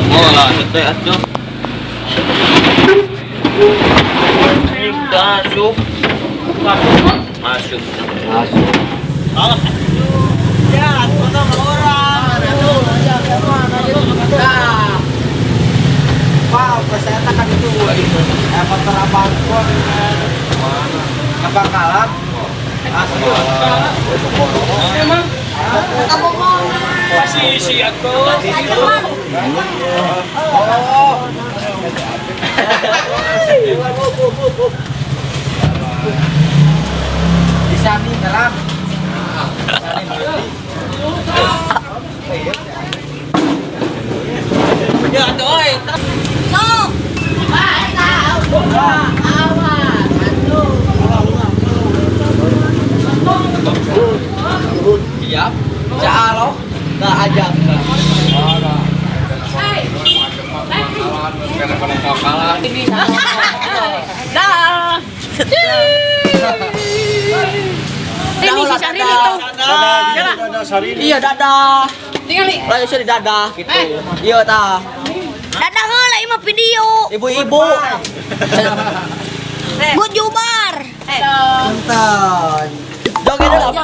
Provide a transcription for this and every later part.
bola gede atuh. Masuk. Masuk. Alah. Ya, potong orang. Nah. Wow, saya kan itu motor abang pun kebakaran. Asli. Emang kamu mau masih isi atuh. Di sini dalam. Ya tuh, oi. Sok. Awas, aduh. Siap. Calo. Enggak ajak. Ini. Dah. Ini si Syahrini tuh. Iya, dadah. Tinggal nih. Lah di dadah gitu. Iya tah. Dadah heula ieu mah video. Ibu-ibu. Gua jubar. Punten. Joget dulu apa?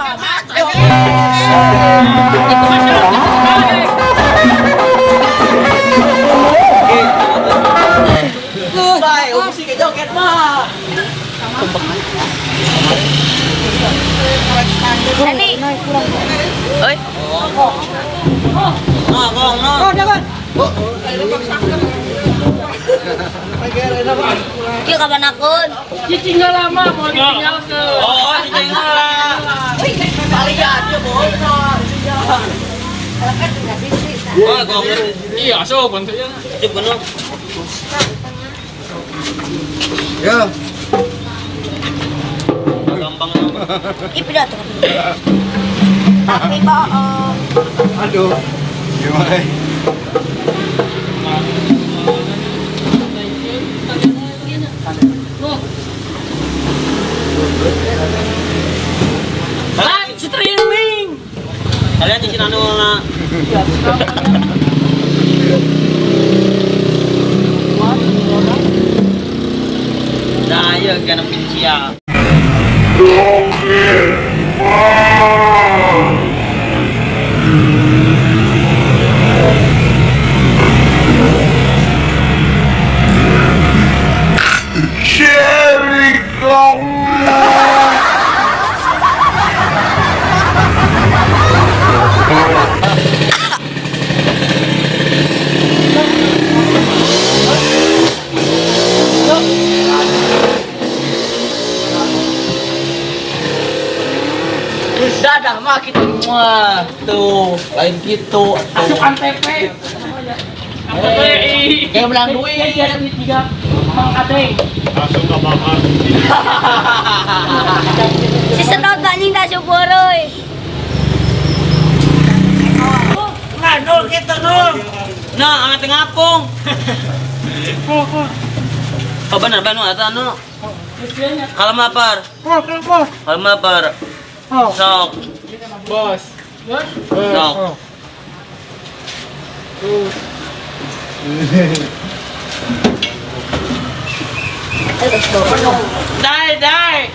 Baik, musik joget mah. Tadi. Oi. Oh, jangan. Kieu kapan akun? Tinggal lama mau ditinggal ke. Oh, ditinggal lah. Kalian dia bohong. Oh, kok Iya, so bentuknya. cip penuh. Ya. Gampang. Ih, pidato. Tapi bohong. Aduh. Gimana? Streaming. Kalian di sini anu na. Nah, ya kan pincia. Dadah mah gitu mah tuh lain gitu Asupan PP. kayak bilang duit Dia ada duit 3 Mang Kadeng. Langsung ke bakar. Si sedot anjing tak syukur euy. ngadol kita nol nah angat ngapung oh benar benar eta anu kalau lapar kalau lapar sok Bos. sok dai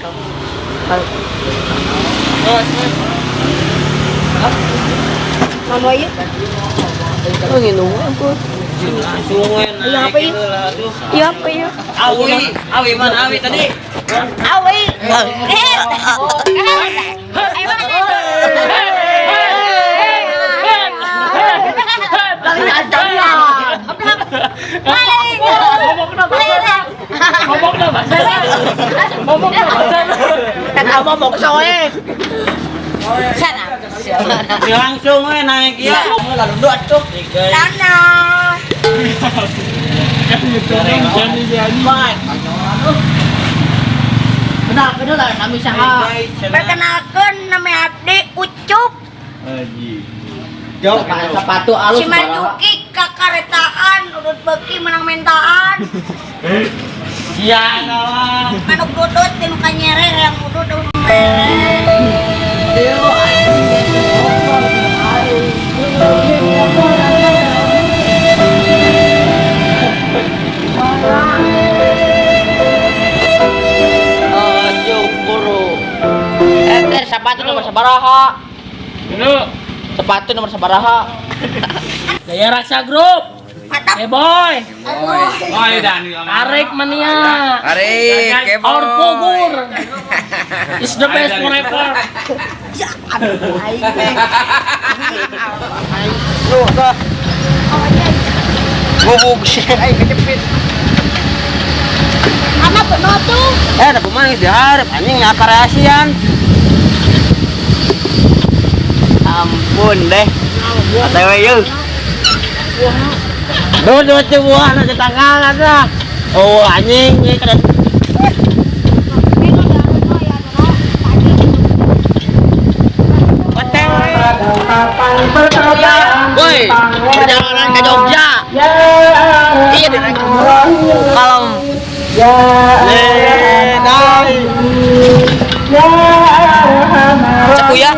Mama ieu. Oh, nginum aku. sungai Iya, apa naik ya? gitu lah aduh Iya apa ya? awi mana awi tadi Awi. langsung we naik ya lalu dua cuk Tanah. benar lah kami saha Perkenalkan nama Abdi Ucup. jauh sepatu alus Si Marjuki kakaretaan udut beki menang mentaan. iya kawan Manuk dudut tinu kanyere yang udut mere. sabaraha? Dulu. Sepatu nomor sabaraha? Daya Raksa Group. Boy. Oh, dan Tarik mania. Tarik, Our Pogur. Is the best forever. Bubuk sih. Kecepit. Anak penuh tuh. Ada pemain diharap anjing ngakar asian. Ampun deh. OTW yuk. Dua buah na tetangga ada. Oh anjing ini kada. Woi, perjalanan ke Jogja. Iya deh. Kalau Cekuya.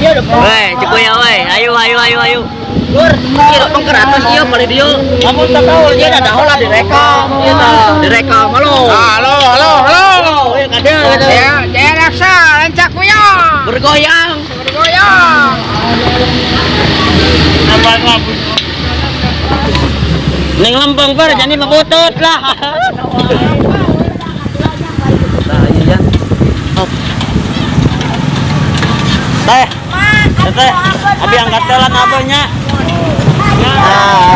Iya dong. Woi, Cekuya woi. Ayo. Lur, iya dong ke atas iya balik dia. Kamu tak tahu dia ada hola direkam. Iya dah, direkam. Halo. Halo. Iya kada gitu. Ya, Jaya Raksa dan Cekuya. Bergoyang. Neng lempeng par jadi mabutut lah. Nah, iya. Teh, abi angkat telan abahnya.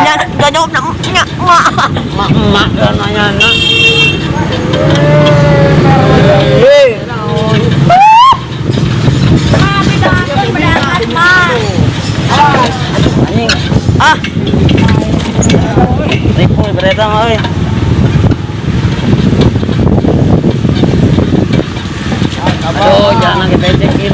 Nya jawab nya mak nanya na. Ripul beredang euy. Aduh, jangan kita cekin.